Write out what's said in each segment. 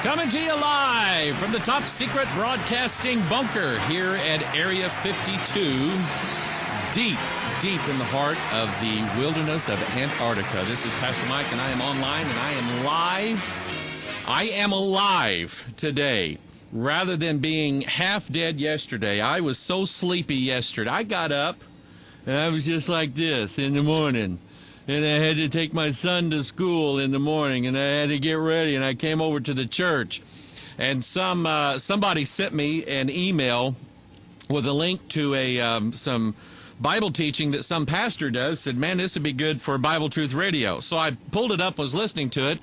Coming to you live from the top secret broadcasting bunker here at Area 52, deep in the heart of the wilderness of Antarctica. This is Pastor Mike, and I am online, and I am live. I am alive today. Rather than being half dead yesterday, I was so sleepy yesterday. I got up, and I was just like this in the morning. And I had to take my son to school in the morning, and I had to get ready, and I came over to the church. And somebody sent me an email with a link to some Bible teaching that some pastor does. Said, man, this would be good for Bible Truth Radio. So I pulled it up, was listening to it,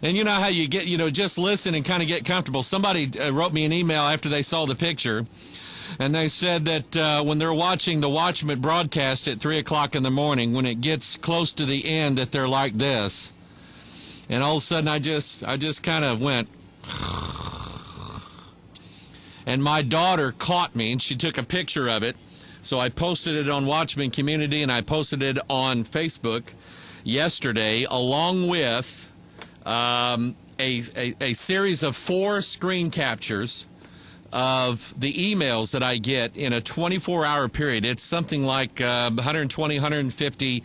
and you know how you get, just listen and kind of get comfortable. Somebody wrote me an email after they saw the picture, and they said that when they're watching the Watchman broadcast at 3 o'clock in the morning, when it gets close to the end, that they're like this. And all of a sudden, I just kind of went. And my daughter caught me, and she took a picture of it. So I posted it on Watchman Community, and I posted it on Facebook yesterday, along with a series of 4 screen captures of the emails that I get in a 24-hour period. It's something like 120, 150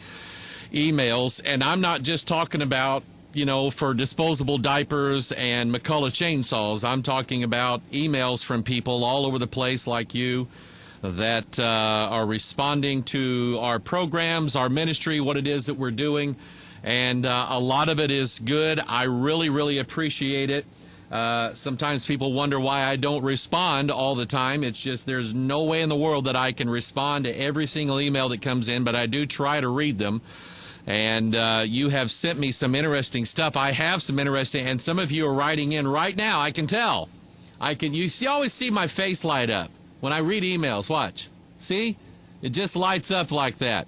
emails, and I'm not just talking about, for disposable diapers and McCullough chainsaws. I'm talking about emails from people all over the place like you that are responding to our programs, our ministry, what it is that we're doing, and a lot of it is good. I really, really appreciate it. Sometimes people wonder why I don't respond all the time. It's just there's no way in the world that I can respond to every single email that comes in, but I do try to read them. And you have sent me some interesting stuff. I have some interesting, and some of you are writing in right now. I can tell. You always see my face light up when I read emails. Watch. See? It just lights up like that.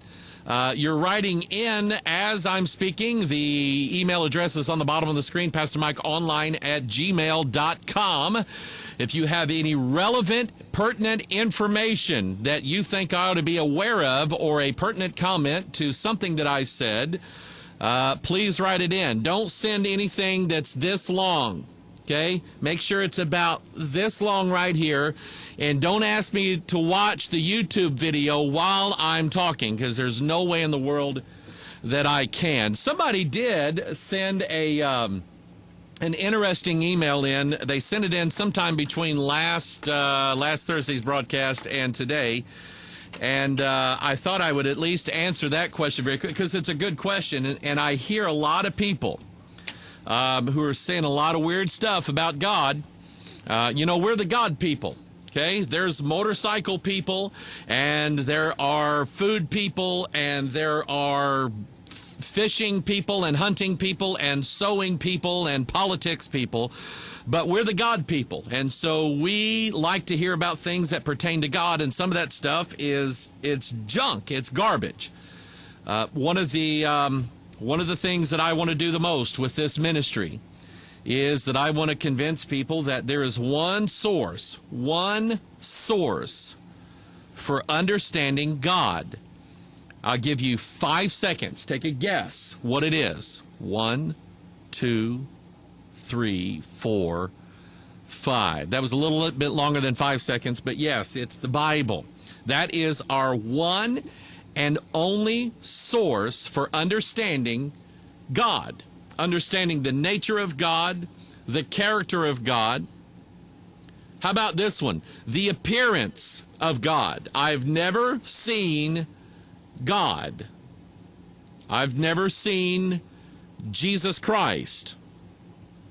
You're writing in as I'm speaking. The email address is on the bottom of the screen, PastorMikeOnline@gmail.com. If you have any relevant, pertinent information that you think I ought to be aware of, or a pertinent comment to something that I said, please write it in. Don't send anything that's this long. Okay? Make sure it's about this long right here. And don't ask me to watch the YouTube video while I'm talking, because there's no way in the world that I can. Somebody did send an interesting email in. They sent it in sometime between last Thursday's broadcast and today. And I thought I would at least answer that question very quick, because it's a good question. And I hear a lot of people who are saying a lot of weird stuff about God. We're the God people. Okay, there's motorcycle people, and there are food people, and there are fishing people, and hunting people, and sewing people, and politics people. But we're the God people, and so we like to hear about things that pertain to God, and some of that stuff it's junk, it's garbage. One of the things that I want to do the most with this ministry is that I want to convince people that there is one source for understanding God. I'll give you 5 seconds. Take a guess what it is. 1, 2, 3, 4, 5. That was a little bit longer than 5 seconds, but yes, it's the Bible. That is our one and only source for understanding God. Understanding the nature of God, the character of God. How about this one? The appearance of God. I've never seen God. I've never seen Jesus Christ.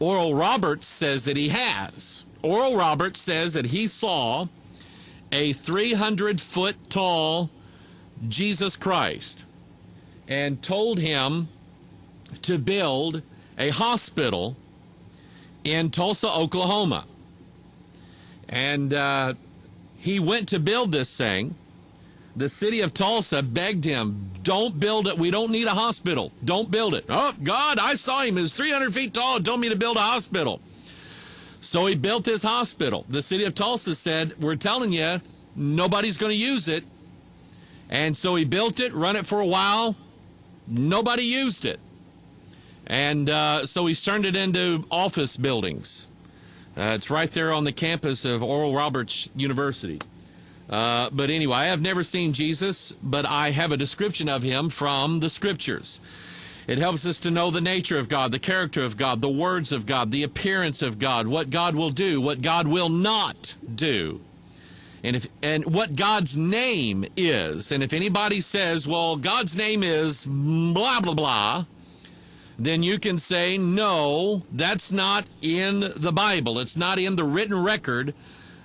Oral Roberts says that he has. Oral Roberts says that he saw a 300-foot tall Jesus Christ and told him to build a hospital in Tulsa, Oklahoma. And he went to build this thing. The city of Tulsa begged him, don't build it. We don't need a hospital. Don't build it. Oh, God, I saw him. He was 300 feet tall and told me to build a hospital. So he built this hospital. The city of Tulsa said, we're telling you, nobody's going to use it. And so he built it, run it for a while. Nobody used it. And so he's turned it into office buildings. It's right there on the campus of Oral Roberts University. But anyway, I have never seen Jesus, but I have a description of him from the Scriptures. It helps us to know the nature of God, the character of God, the words of God, the appearance of God, what God will do, what God will not do, and what God's name is. And if anybody says, well, God's name is blah, blah, blah, then you can say, no, that's not in the Bible. It's not in the written record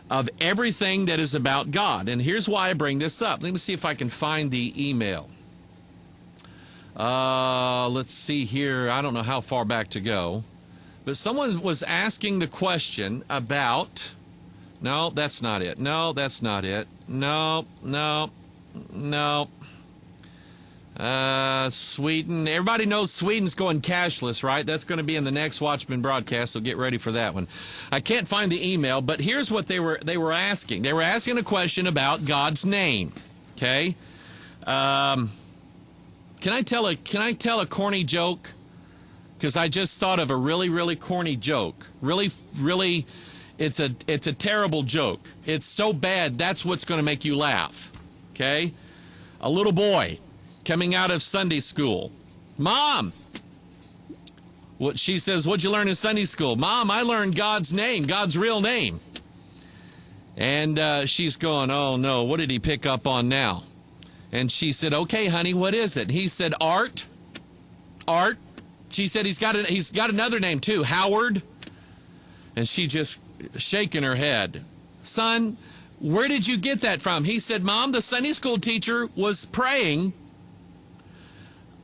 of everything that is about God. And here's why I bring this up. Let me see if I can find the email. Let's see here. I don't know how far back to go. But someone was asking the question about... No, that's not it. No, that's not it. No. Sweden. Everybody knows Sweden's going cashless, right? That's going to be in the next Watchman broadcast, so get ready for that one. I can't find the email, but here's what they were asking. They were asking a question about God's name. Okay? Can I tell a corny joke? Because I just thought of a really, really corny joke. Really, it's a terrible joke. It's so bad, that's what's going to make you laugh. Okay? A little boy coming out of Sunday school. Mom! She says, what'd you learn in Sunday school? Mom, I learned God's name, God's real name. And she's going, oh no, what did he pick up on now? And she said, okay, honey, what is it? He said, Art. Art. She said, he's got another name too, Howard. And she just shaking her head. Son, where did you get that from? He said, Mom, the Sunday school teacher was praying,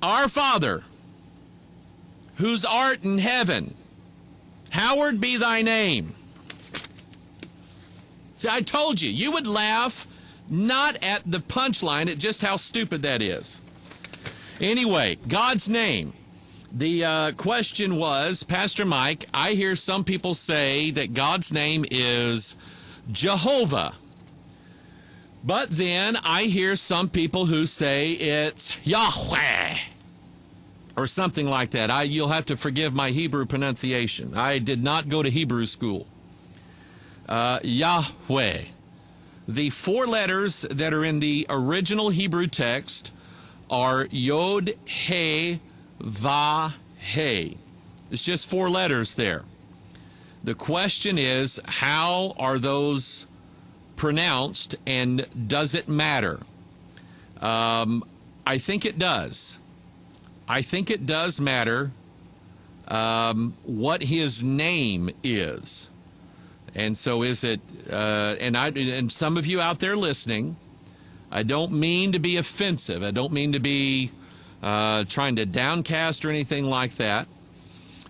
Our Father, whose art in heaven, hallowed be thy name. See, I told you, you would laugh not at the punchline, at just how stupid that is. Anyway, God's name. The question was, Pastor Mike, I hear some people say that God's name is Jehovah. But then I hear some people who say it's Yahweh or something like that. You'll have to forgive my Hebrew pronunciation. I did not go to Hebrew school. Yahweh. The four letters that are in the original Hebrew text are Yod, He, Vah, He. It's just four letters there. The question is, how are those pronounced, and does it matter? I think it does. I think it does matter what his name is. And so is it, and some of you out there listening, I don't mean to be offensive. I don't mean to be trying to downcast or anything like that.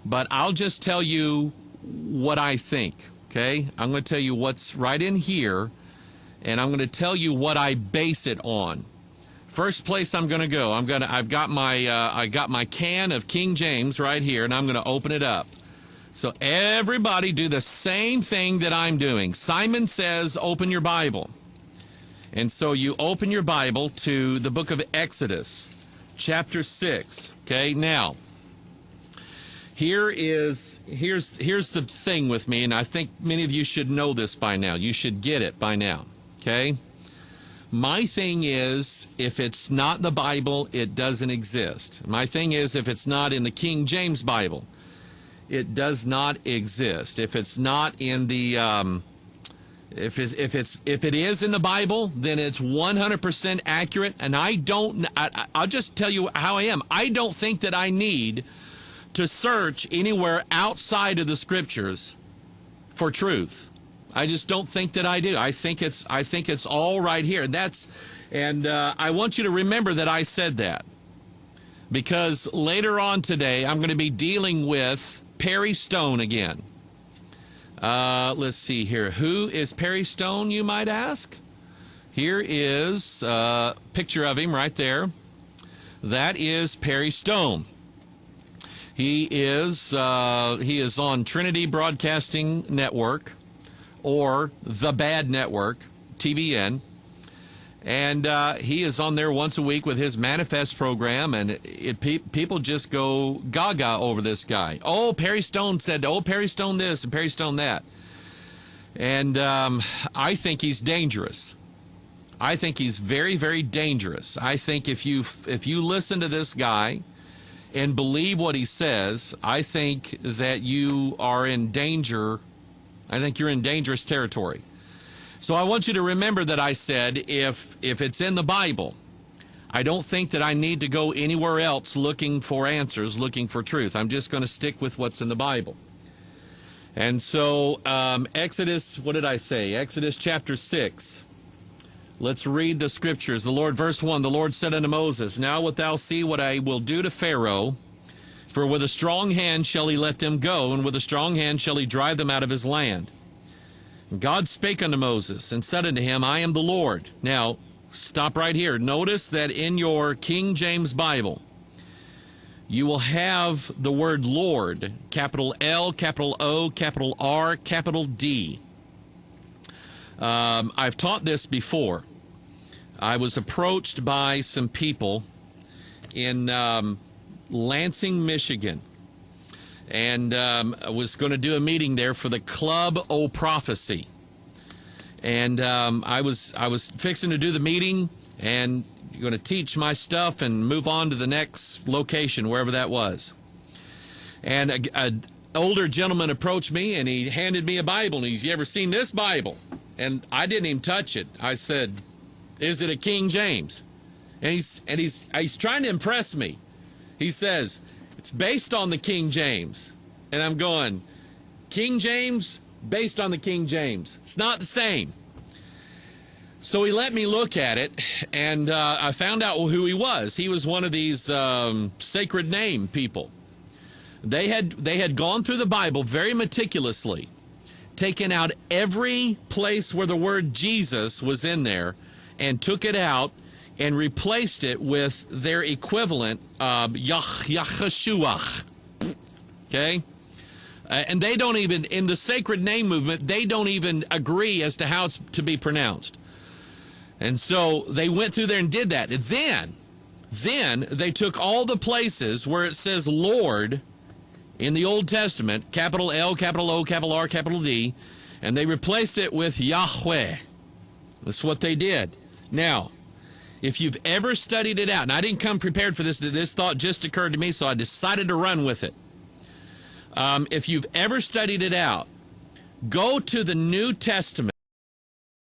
But I'll just tell you what I think, okay? I'm going to tell you what's right in here, and I'm going to tell you what I base it on. First place I'm going to go, I've got my can of King James right here, and I'm going to open it up. So everybody do the same thing that I'm doing. Simon says, open your Bible. And so you open your Bible to the book of Exodus, chapter 6. Okay, now, here's the thing with me, and I think many of you should know this by now. You should get it by now, okay? My thing is, if it's not in the Bible, it doesn't exist. My thing is, if it's not in the King James Bible, it does not exist. If it's not in the, if it is in the Bible, then it's 100% accurate. And I'll just tell you how I am. I don't think that I need to search anywhere outside of the Scriptures for truth. I just don't think that I do. I think it's all right here. And I want you to remember that I said that, because later on today I'm going to be dealing with Perry Stone again. Let's see here. Who is Perry Stone, you might ask? Here is a picture of him right there. That is Perry Stone. He is on Trinity Broadcasting Network, or The Bad Network, TBN. And he is on there once a week with his Manifest program, and people just go gaga over this guy. Oh, Perry Stone said, oh, Perry Stone this and Perry Stone that. And I think he's dangerous. I think he's very, very dangerous. I think if you listen to this guy and believe what he says, I think that you are in danger. I think you're in dangerous territory. So I want you to remember that I said if it's in the Bible, I don't think that I need to go anywhere else looking for answers, looking for truth. I'm just going to stick with what's in the Bible. And so Exodus, what did I say? Exodus chapter 6. Let's read the scriptures. The Lord, verse 1, the Lord said unto Moses, Now wilt thou see what I will do to Pharaoh? For with a strong hand shall he let them go, and with a strong hand shall he drive them out of his land. And God spake unto Moses, and said unto him, I am the Lord. Now, stop right here. Notice that in your King James Bible, you will have the word Lord, capital L, capital O, capital R, capital D. I've taught this before. I was approached by some people in Lansing, Michigan, and I was going to do a meeting there for the Club O Prophecy. And I was fixing to do the meeting and going to teach my stuff and move on to the next location, wherever that was. And an older gentleman approached me, and he handed me a Bible, and he's, you ever seen this Bible? And I didn't even touch it. I said, is it a King James? And he's trying to impress me. He says, it's based on the King James. And I'm going, King James? Based on the King James. It's not the same. So he let me look at it, and I found out who he was. He was one of these sacred name people. They had gone through the Bible very meticulously, taken out every place where the word Jesus was in there, and took it out and replaced it with their equivalent, Yahshua. Okay? And they don't even, in the sacred name movement, they don't even agree as to how it's to be pronounced. And so they went through there and did that. And then they took all the places where it says Lord in the Old Testament, capital L, capital O, capital R, capital D, and they replaced it with Yahweh. That's what they did. Now, if you've ever studied it out, and I didn't come prepared for this, this thought just occurred to me, so I decided to run with it. If you've ever studied it out, go to the New Testament.